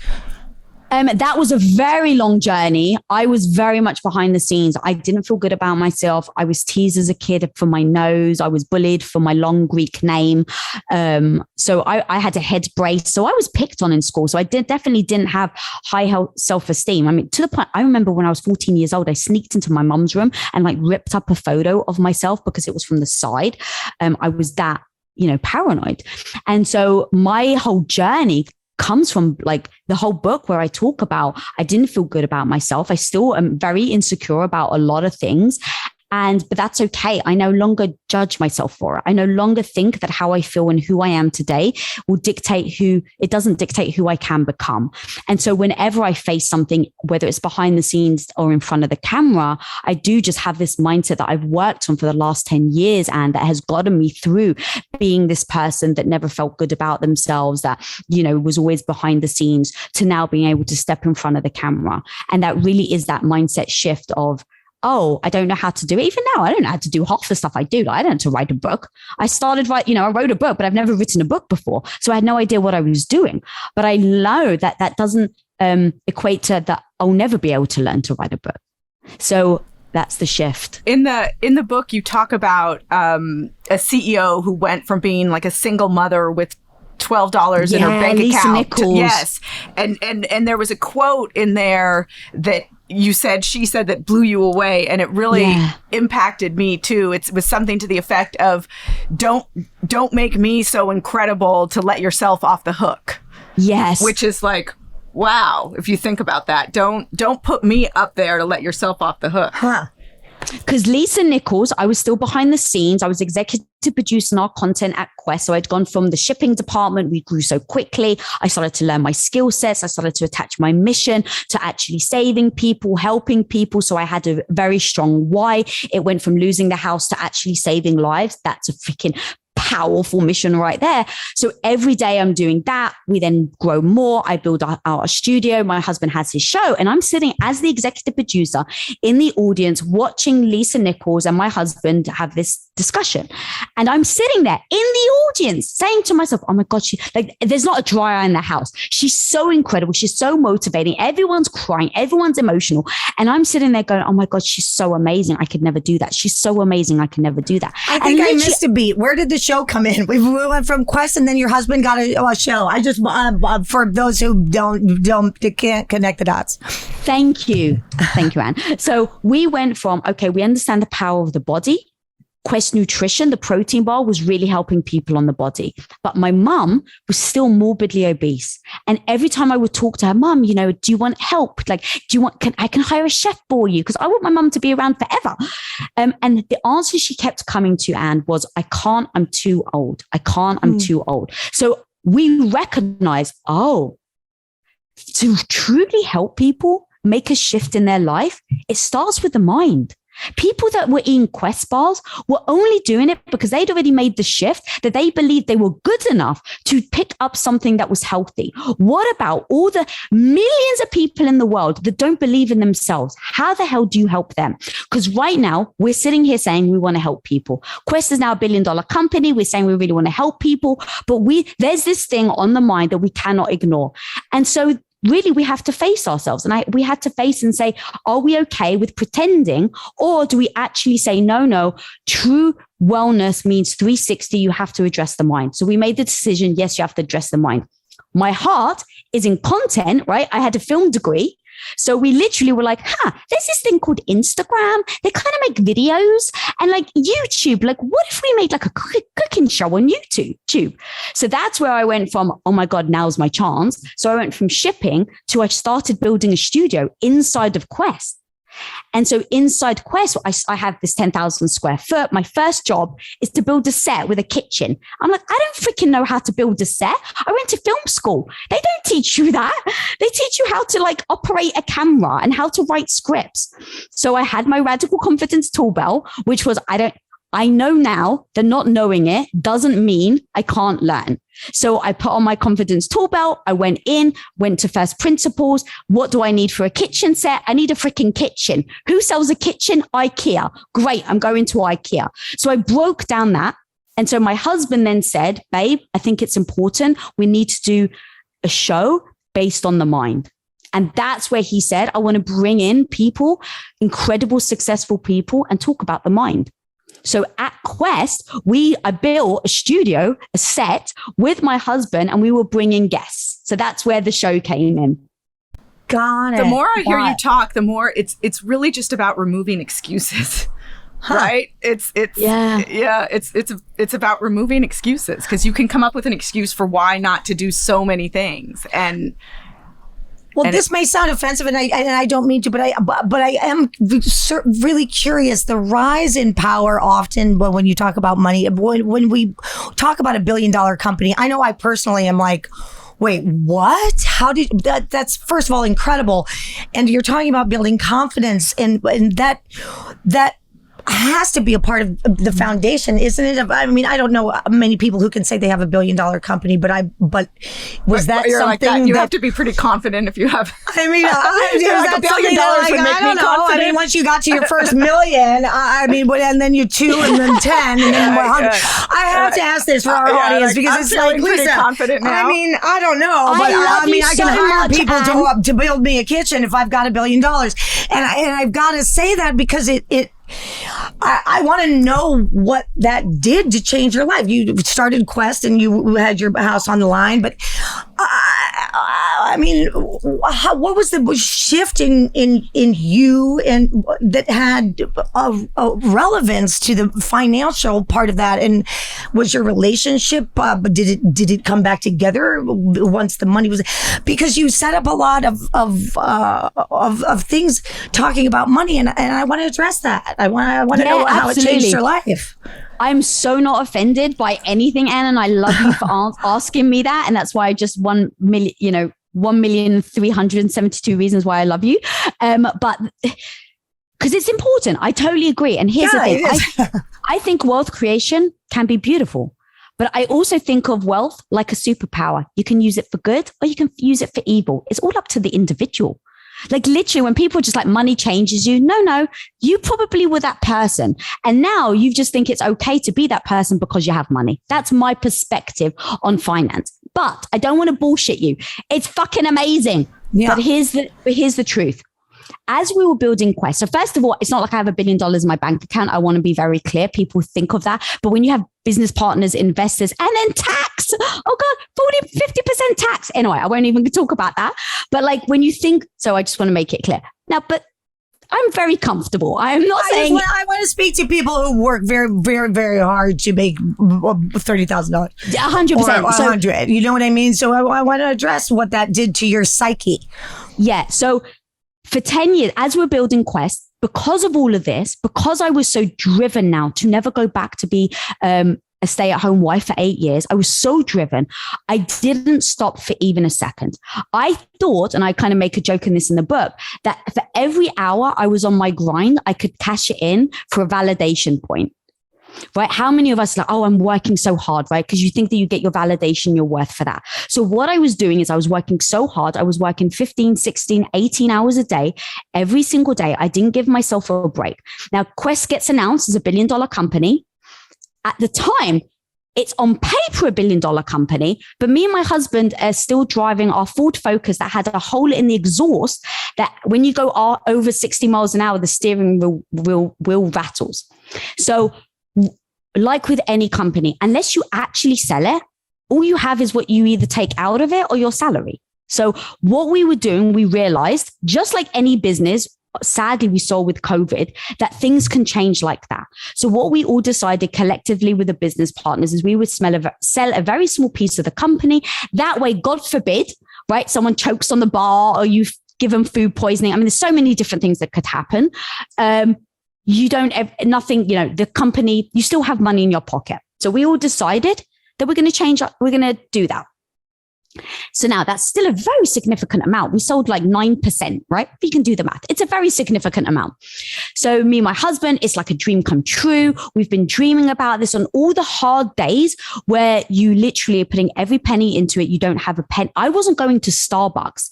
That was a very long journey. I was very much behind the scenes. I didn't feel good about myself. I was teased as a kid for my nose. I was bullied for my long Greek name. So I had a head brace. So I was picked on in school. So I definitely didn't have high self-esteem. I mean, to the point, I remember when I was 14 years old, I sneaked into my mum's room and like ripped up a photo of myself because it was from the side. I was that, paranoid. And so my whole journey comes from like the whole book where I talk about, I didn't feel good about myself. I still am very insecure about a lot of things. But that's okay. I no longer judge myself for it. I no longer think that how I feel and who I am today will it doesn't dictate who I can become. And so whenever I face something, whether it's behind the scenes or in front of the camera, I do just have this mindset that I've worked on for the last 10 years and that has gotten me through being this person that never felt good about themselves, that, was always behind the scenes, to now being able to step in front of the camera. And that really is that mindset shift of, oh, I don't know how to do it. Even now, I don't know how to do half the stuff I do. I don't know how to write a book. I wrote a book, but I've never written a book before. So I had no idea what I was doing. But I know that doesn't equate to that I'll never be able to learn to write a book. So that's the shift. In the book, you talk about a CEO who went from being like a single mother with $12 in her bank Lisa account. Nichols. Yes. And there was a quote in there that she said that blew you away, and it really impacted me too. It was something to the effect of, don't make me so incredible to let yourself off the hook. Yes. Which is like, wow, if you think about that, don't put me up there to let yourself off the hook. Huh. Because Lisa Nichols, I was still behind the scenes. I was executive producing our content at Quest. So I'd gone from the shipping department. We grew so quickly. I started to learn my skill sets. I started to attach my mission to actually saving people, helping people. So I had a very strong why. It went from losing the house to actually saving lives. That's a freaking powerful mission right there. So every day I'm doing that. We then grow more. I build out a studio. My husband has his show, and I'm sitting as the executive producer in the audience watching Lisa Nichols and my husband have this discussion. And I'm sitting there in the audience saying to myself, oh my God, there's not a dry eye in the house. She's so incredible. She's so motivating. Everyone's crying. Everyone's emotional. And I'm sitting there going, oh my God, she's so amazing. I could never do that. She's so amazing. I could never do that. I think I missed a beat. Where did the show come in? We went from Quest, and then your husband got a show. I just, for those who can't connect the dots. Thank you. Thank you, Anne. So we went from, okay, we understand the power of the body. Quest Nutrition, the protein bar, was really helping people on the body. But my mum was still morbidly obese. And every time I would talk to her, Mum, do you want help? Like, I can hire a chef for you? Because I want my mum to be around forever. And the answer she kept coming to, Anne, was, I can't, I'm too old. I can't, I'm too old. So we recognize, to truly help people make a shift in their life, it starts with the mind. People that were eating Quest bars were only doing it because they'd already made the shift that they believed they were good enough to pick up something that was healthy. What about all the millions of people in the world that don't believe in themselves? How the hell do you help them? Because right now we're sitting here saying we want to help people. Quest is now $1 billion company. We're saying we really want to help people, but there's this thing on the mind that we cannot ignore. And so really, we have to face ourselves. And we had to face and say, are we okay with pretending? Or do we actually say, no, true wellness means 360. You have to address the mind. So we made the decision. Yes, you have to address the mind. My heart is in content, right? I had a film degree. So we literally were like, there's this thing called Instagram. They kind of make videos, and like YouTube. Like, what if we made like a cooking show on YouTube? So that's where I went from, oh my God, now's my chance. So I went from shipping to I started building a studio inside of Quest. And so inside Quest, I have this 10,000 square foot. My first job is to build a set with a kitchen. I'm like, I don't freaking know how to build a set. I went to film school. They don't teach you that. They teach you how to like operate a camera and how to write scripts. So I had my radical confidence tool belt, which was, I know now that not knowing it doesn't mean I can't learn. So I put on my confidence tool belt. I went to first principles. What do I need for a kitchen set? I need a freaking kitchen. Who sells a kitchen? IKEA. Great. I'm going to IKEA. So I broke down that. And so my husband then said, babe, I think it's important. We need to do a show based on the mind. And that's where he said, I want to bring in people, incredible, successful people, and talk about the mind. So at Quest, I built a studio, a set with my husband, and we were bringing guests. So that's where the show came in. Got it. The more I hear you talk, the more it's really just about removing excuses. Right? It's about removing excuses, because you can come up with an excuse for why not to do so many things. Well, this may sound offensive, and I don't mean to, but I am really curious. The rise in power often, but when you talk about money, when we talk about $1 billion company, I know I personally am like, wait, what? How did that's first of all incredible, and you're talking about building confidence, and that has to be a part of the foundation, isn't it? I mean, I don't know many people who can say they have $1 billion company, but was that you're something like that? You have to be pretty confident if you have. I mean, $1 billion would make me confident. I mean, once you got to your first million, and then you 2, and then 10, and then 100. I have to ask this for our audience, because it's like, Lisa, confident now. I mean, I don't know, but I can hire people to build me a kitchen if I've got $1 billion, and I've got to say that because I want to know what that did to change your life. You started Quest and you had your house on the line, but I mean, what was shift in you and that had a relevance to the financial part of that? And was your relationship, did it come back together once the money was, because you set up a lot of things talking about money, and I want to address that. I want to know how it changed your life. I'm so not offended by anything, Anne, and I love you for asking me that. And that's why I just 1,372 reasons why I love you. But because it's important. I totally agree. And here's the thing. I think wealth creation can be beautiful, but I also think of wealth like a superpower. You can use it for good or you can use it for evil. It's all up to the individual. Like literally when people are just like, money changes you. No, you probably were that person. And now you just think it's okay to be that person because you have money. That's my perspective on finance. But I don't want to bullshit you. It's fucking amazing. Yeah. But here's the truth. As we were building Quest, so first of all, it's not like I have $1 billion in my bank account. I want to be very clear. People think of that. But when you have business partners, investors, and then tax, oh God, 40-50% tax. Anyway, I won't even talk about that. But like when you think, so I just want to make it clear. Now, but I'm very comfortable. I'm not saying... I want to speak to people who work very, very, very hard to make $30,000. 100%. Or 100. You know what I mean? So I want to address what that did to your psyche. Yeah. So for 10 years, as we're building Quest, because of all of this, because I was so driven now to never go back to be a stay-at-home wife for 8 years, I was so driven. I didn't stop for even a second. I thought, and I kind of make a joke in this in the book, that for every hour I was on my grind, I could cash it in for a validation point. Right? How many of us are like, oh, I'm working so hard, right? Because you think that you get your validation, your worth for that. So what I was doing is I was working so hard. I was working 15, 16, 18 hours a day, every single day. I didn't give myself a break. Now, Quest gets announced as $1 billion company. At the time, it's on paper $1 billion company, but me and my husband are still driving our Ford Focus that had a hole in the exhaust that when you go over 60 miles an hour, the steering wheel rattles. So like with any company, unless you actually sell it, all you have is what you either take out of it or your salary. So what we were doing, we realized, just like any business, sadly, we saw with COVID, that things can change like that. So what we all decided collectively with the business partners is we would sell a very small piece of the company. That way, God forbid, right, someone chokes on the bar or you give them food poisoning. I mean, there's so many different things that could happen. You don't have nothing, the company, you still have money in your pocket. So we all decided that we're going to do that. So now that's still a very significant amount. We sold like 9%, right? You can do the math. It's a very significant amount. So me and my husband, it's like a dream come true. We've been dreaming about this on all the hard days where you literally are putting every penny into it. You don't have a pen. I wasn't going to Starbucks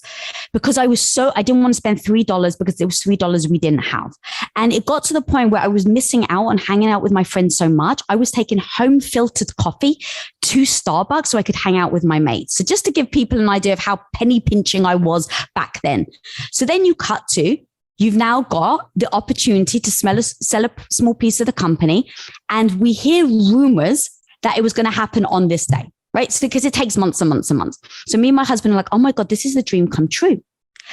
because I didn't want to spend $3 because it was $3 we didn't have. And it got to the point where I was missing out on hanging out with my friends so much. I was taking home filtered coffee to Starbucks so I could hang out with my mates. So just to give people an idea of how penny pinching I was back then. So then you've now got the opportunity to sell a small piece of the company. And we hear rumors that it was going to happen on this day, right? So because it takes months and months and months. So me and my husband are like, oh my God, this is the dream come true.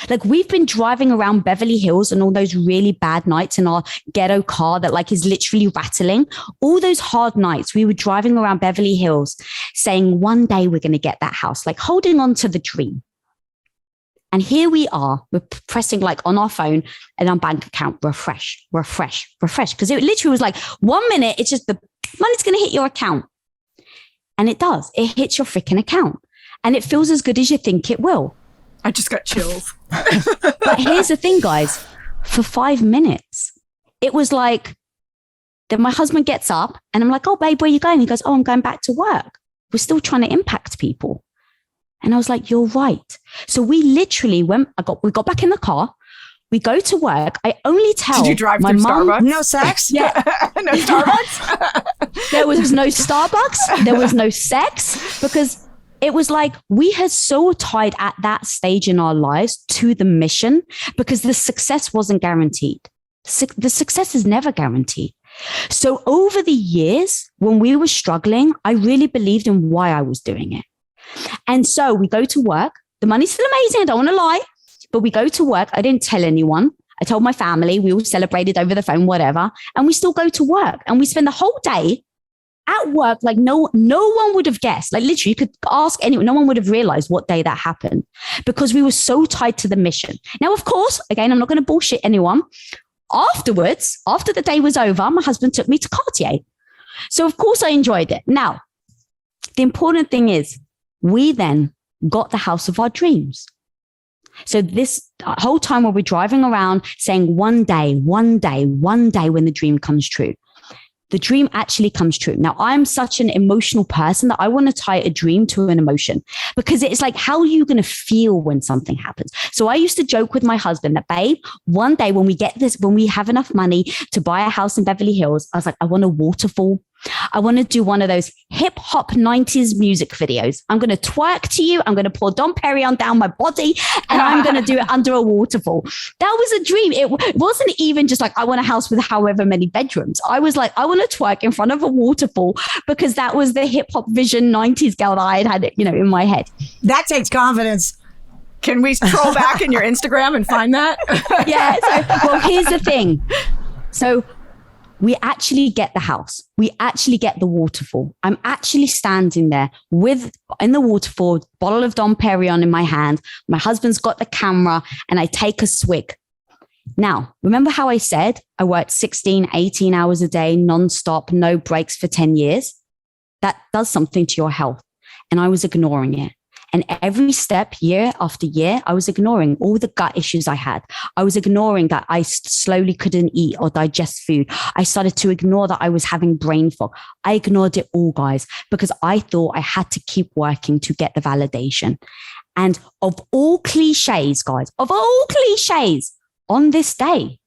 Like we've been driving around Beverly Hills on all those really bad nights in our ghetto car that like is literally rattling. All those hard nights, we were driving around Beverly Hills saying one day we're going to get that house, like holding on to the dream. And here we are, we're pressing like on our phone and our bank account, refresh. Because it literally was like 1 minute, it's just the money's going to hit your account. And it does. It hits your freaking account. And it feels as good as you think it will. I just got chills. But here's the thing, guys. For 5 minutes, it was like, then my husband gets up and I'm like, oh, babe, where are you going? He goes, oh, I'm going back to work. We're still trying to impact people. And I was like, you're right. So we literally we got back in the car. We go to work. I only tell Did you drive my through mom, Starbucks? No sex? Yeah. No Starbucks? There was no Starbucks. There was no sex because it was like we had so tied at that stage in our lives to the mission because the success wasn't guaranteed. The success is never guaranteed. So over the years, when we were struggling, I really believed in why I was doing it. And so we go to work. The money's still amazing. I don't want to lie. But we go to work. I didn't tell anyone. I told my family. We all celebrated over the phone, whatever. And we still go to work. And we spend the whole day at work. Like no one would have guessed. Like literally, you could ask anyone. No one would have realized what day that happened because we were so tied to the mission. Now, of course, again, I'm not going to bullshit anyone. Afterwards, after the day was over, my husband took me to Cartier. So, of course, I enjoyed it. Now, the important thing is we then got the house of our dreams. So this whole time while we're driving around saying one day when the dream comes true, the dream actually comes true. Now, I'm such an emotional person that I want to tie a dream to an emotion because it's like, how are you going to feel when something happens? So I used to joke with my husband that, babe, one day when we have enough money to buy a house in Beverly Hills, I was like, I want a waterfall. I want to do one of those hip hop 90s music videos. I'm going to twerk to you. I'm going to pour Dom Perignon down my body and I'm going to do it under a waterfall. That was a dream. It wasn't even just like, I want a house with however many bedrooms. I was like, I want to twerk in front of a waterfall because that was the hip hop vision 90s girl that I had, in my head. That takes confidence. Can we scroll back in your Instagram and find that? Yeah. Well, here's the thing. So we actually get the house. We actually get the waterfall. I'm actually standing there in the waterfall, bottle of Dom Perignon in my hand. My husband's got the camera and I take a swig. Now, remember how I said I worked 16, 18 hours a day, nonstop, no breaks for 10 years? That does something to your health. And I was ignoring it. And every step, year after year, I was ignoring all the gut issues I had. I was ignoring that I slowly couldn't eat or digest food. I started to ignore that I was having brain fog. I ignored it all, guys, because I thought I had to keep working to get the validation. And of all cliches, guys, on this day,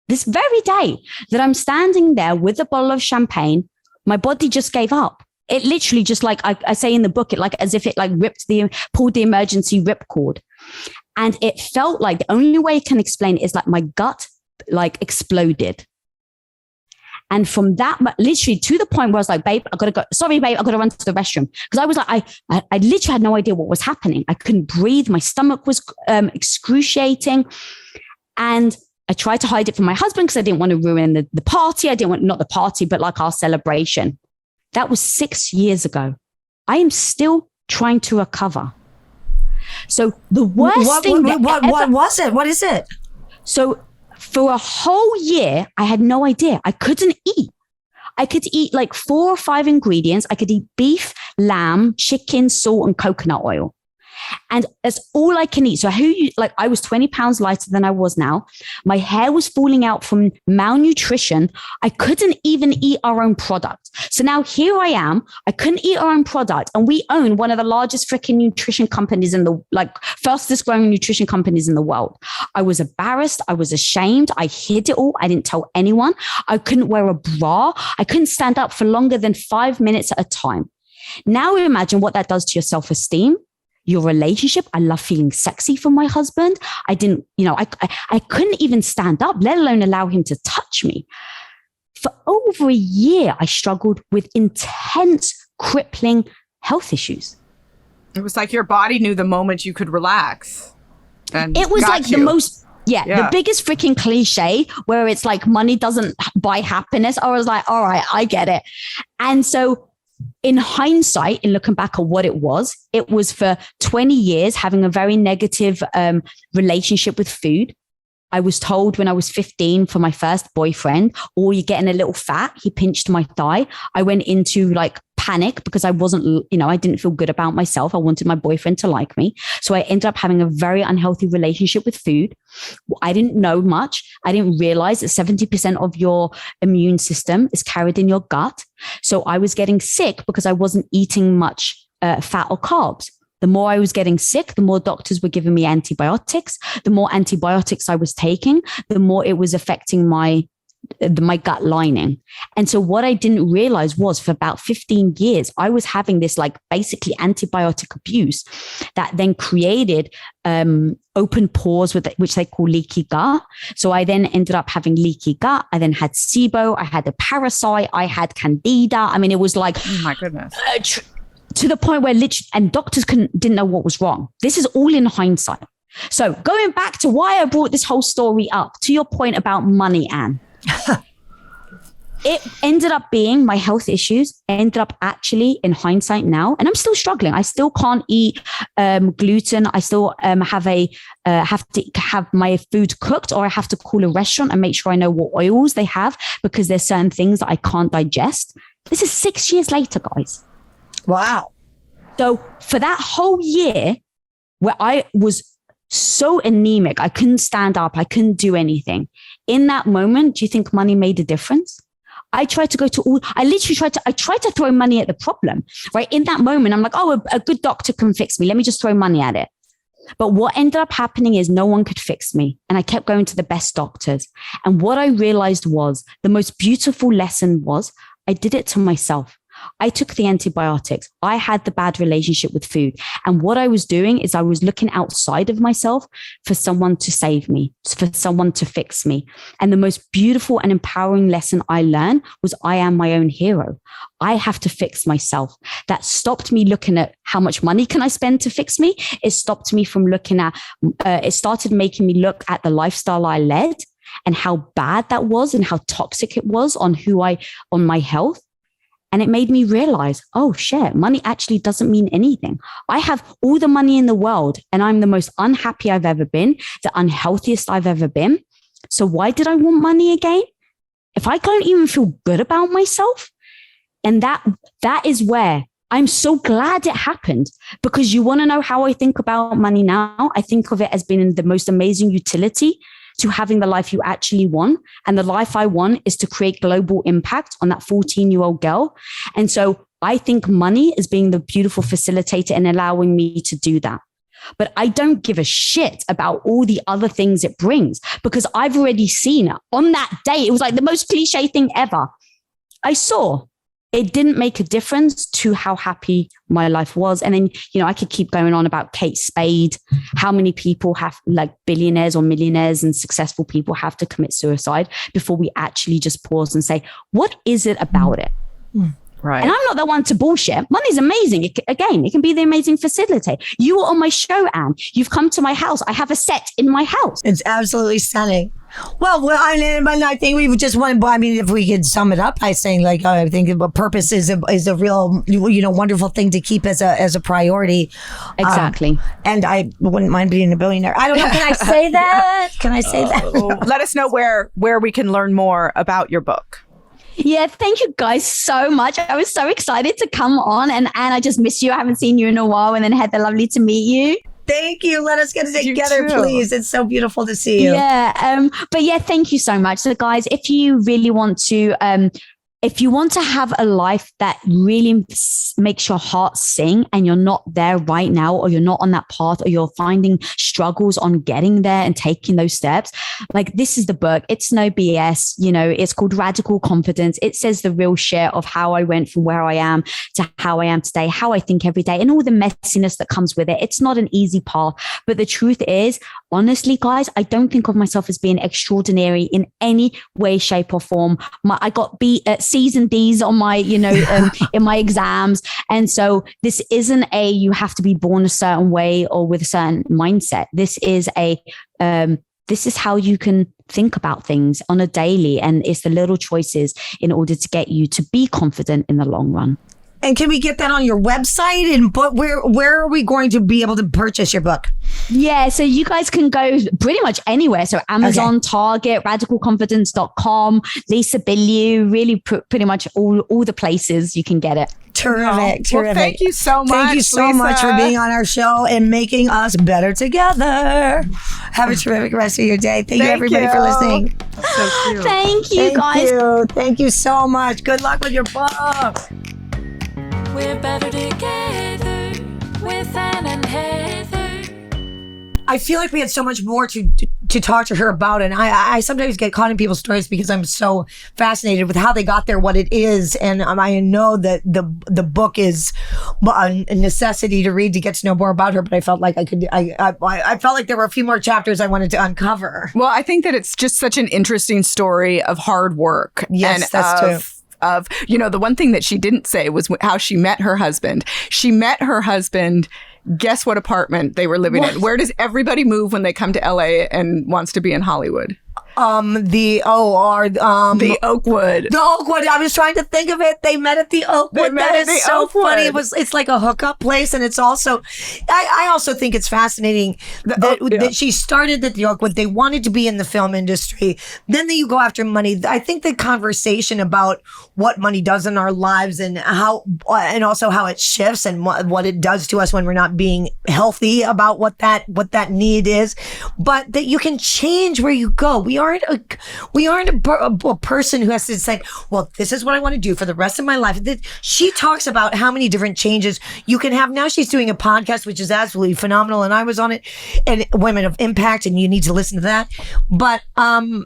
this very day that I'm standing there with a bottle of champagne, my body just gave up. It literally just like I say in the book, it like as if it like pulled the emergency ripcord. And it felt like the only way I can explain it is like my gut like exploded. And from that, literally to the point where I was like, babe, I got to go. Sorry, babe, I got to run to the restroom. Because I was like, I literally had no idea what was happening. I couldn't breathe. My stomach was excruciating. And I tried to hide it from my husband because I didn't want to ruin the party. I didn't want, not the party, but like our celebration. That was 6 years ago. I am still trying to recover. So the worst thing. What was it? What is it? So for a whole year, I had no idea. I couldn't eat. I could eat like 4 or 5 ingredients. I could eat beef, lamb, chicken, salt, and coconut oil. And that's all I can eat. So I was 20 pounds lighter than I was now. My hair was falling out from malnutrition. I couldn't even eat our own product. So now here I am. I couldn't eat our own product. And we own one of the largest freaking nutrition companies fastest growing nutrition companies in the world. I was embarrassed. I was ashamed. I hid it all. I didn't tell anyone. I couldn't wear a bra. I couldn't stand up for longer than 5 minutes at a time. Now imagine what that does to your self-esteem. Your relationship. I love feeling sexy for my husband. I didn't, I couldn't even stand up, let alone allow him to touch me. For over a year, I struggled with intense, crippling health issues. It was like your body knew the moment you could relax. And it was like you. the most, the biggest freaking cliche where it's like money doesn't buy happiness. I was like, all right, I get it. And so in hindsight, in looking back at what it was for 20 years having a very negative relationship with food. I was told when I was 15 for my first boyfriend, oh, you're getting a little fat. He pinched my thigh. I went into like panic because I wasn't, I didn't feel good about myself. I wanted my boyfriend to like me. So I ended up having a very unhealthy relationship with food. I didn't know much. I didn't realize that 70% of your immune system is carried in your gut. So I was getting sick because I wasn't eating much fat or carbs. The more I was getting sick, the more doctors were giving me antibiotics. The more antibiotics I was taking, the more it was affecting my gut lining. And so what I didn't realize was for about 15 years, I was having this like basically antibiotic abuse that then created open pores which they call leaky gut. So I then ended up having leaky gut. I then had SIBO. I had a parasite. I had candida. I mean, it was like, oh my goodness. To the point where literally, and doctors didn't know what was wrong. This is all in hindsight. So going back to why I brought this whole story up, to your point about money, Anne. It ended up being my health issues ended up actually in hindsight now, and I'm still struggling. I still can't eat gluten. I still have to have my food cooked, or I have to call a restaurant and make sure I know what oils they have, because there's certain things that I can't digest. This is 6 years later, guys. Wow. So for that whole year where I was so anemic, I couldn't stand up, I couldn't do anything. In that moment, do you think money made a difference? I tried to I tried to throw money at the problem, right? In that moment, I'm like, oh, a good doctor can fix me. Let me just throw money at it. But what ended up happening is no one could fix me. And I kept going to the best doctors. And what I realized was the most beautiful lesson was I did it to myself. I took the antibiotics. I had the bad relationship with food. And what I was doing is I was looking outside of myself for someone to save me, for someone to fix me. And the most beautiful and empowering lesson I learned was I am my own hero. I have to fix myself. That stopped me looking at how much money can I spend to fix me. It stopped me from looking at, it started making me look at the lifestyle I led and how bad that was and how toxic it was on my health. And it made me realize, oh shit, money actually doesn't mean anything. I have all the money in the world and I'm the most unhappy I've ever been, the unhealthiest I've ever been. So why did I want money again? If I can't even feel good about myself? And that is where I'm so glad it happened, because you want to know how I think about money now? I think of it as being the most amazing utility to having the life you actually want. And the life I want is to create global impact on that 14-year-old girl. And so I think money is being the beautiful facilitator and allowing me to do that. But I don't give a shit about all the other things it brings, because I've already seen it. On that day, it was like the most cliche thing ever. I saw it didn't make a difference to how happy my life was. And then, I could keep going on about Kate Spade, how many people have, like billionaires or millionaires and successful people, have to commit suicide before we actually just pause and say, what is it about it? Right. And I'm not the one to bullshit. Money's amazing. It can be the amazing facilitator. You were on my show, Anne. You've come to my house. I have a set in my house. It's absolutely stunning. Well, I think we just want. If we could sum it up by saying, like, I think purpose is a real, wonderful thing to keep as a priority. Exactly. And I wouldn't mind being a billionaire. I don't know. Can I say that? Can I say that? Let us know where we can learn more about your book. Yeah, thank you guys so much. I was so excited to come on, and Anne, I just miss you. I haven't seen you in a while, and then Heather, lovely to meet you. Thank you. Let us get it together, please. It's so beautiful to see you. Yeah. But yeah, thank you so much. So guys, if you really want to, if you want to have a life that really makes your heart sing, and you're not there right now, or you're not on that path, or you're finding struggles on getting there and taking those steps, like, this is the book. It's no BS. It's called Radical Confidence. It says the real shit of how I went from where I am to how I am today, how I think every day, and all the messiness that comes with it. It's not an easy path, but the truth is, honestly, guys, I don't think of myself as being extraordinary in any way, shape, or form. I got C's and D's on my, in my exams. And so this isn't you have to be born a certain way or with a certain mindset. This is how you can think about things on a daily. And it's the little choices in order to get you to be confident in the long run. And can we get that on your website? And where are we going to be able to purchase your book? Yeah, so you guys can go pretty much anywhere. So Amazon, Target, radicalconfidence.com, Lisa Bilyeu, really pretty much all the places you can get it. Terrific. Well, thank you so much. Thank you so Lisa. much for being on our show and making us better together. Have a terrific rest of your day. Thank you, everybody, for listening. So cute. Thank you, guys. Thank you so much. Good luck with your book. We're better together with Anne and Heather. I feel like we had so much more to talk to her about, and I sometimes get caught in people's stories because I'm so fascinated with how they got there, what it is, and I know that the book is a necessity to read to get to know more about her. But I felt like I felt like there were a few more chapters I wanted to uncover. Well, I think that it's just such an interesting story of hard work. Yes, and that's true. The one thing that she didn't say was how she met her husband. She met her husband Guess what apartment they were living in? Where does everybody move when they come to LA and wants to be in Hollywood? The Oakwood. The Oakwood. I was trying to think of it. They met at the Oakwood. That is so funny. It's like a hookup place, and it's also, I also think it's fascinating that she started at the Oakwood. They wanted to be in the film industry. Then you go after money. I think the conversation about what money does in our lives and also how it shifts and what it does to us when we're not being healthy about what that need is, but that you can change where you go. We aren't a person who has to say, well, this is what I want to do for the rest of my life. She talks about how many different changes you can have. Now she's doing a podcast, which is absolutely phenomenal. And I was on it, and Women of Impact, and you need to listen to that. But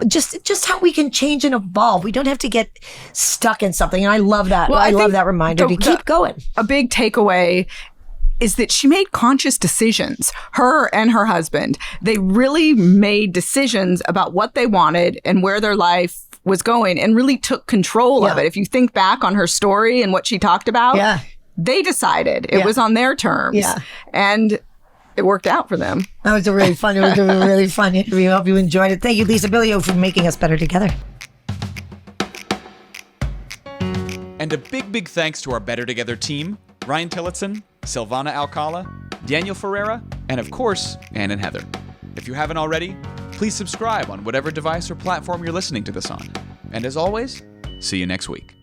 just how we can change and evolve. We don't have to get stuck in something. And I love that. Well, I love that reminder to keep going. A big takeaway is that she made conscious decisions. Her and her husband, they really made decisions about what they wanted and where their life was going, and really took control of it. If you think back on her story and what she talked about, they decided it was on their terms, and it worked out for them. That was a really fun interview. I hope you enjoyed it. Thank you, Lisa Bilyeu, for making us better together. And a big thanks to our Better Together team, Ryan Tillotson, Silvana Alcala, Daniel Ferreira, and of course, Ann and Heather. If you haven't already, please subscribe on whatever device or platform you're listening to this on. And as always, see you next week.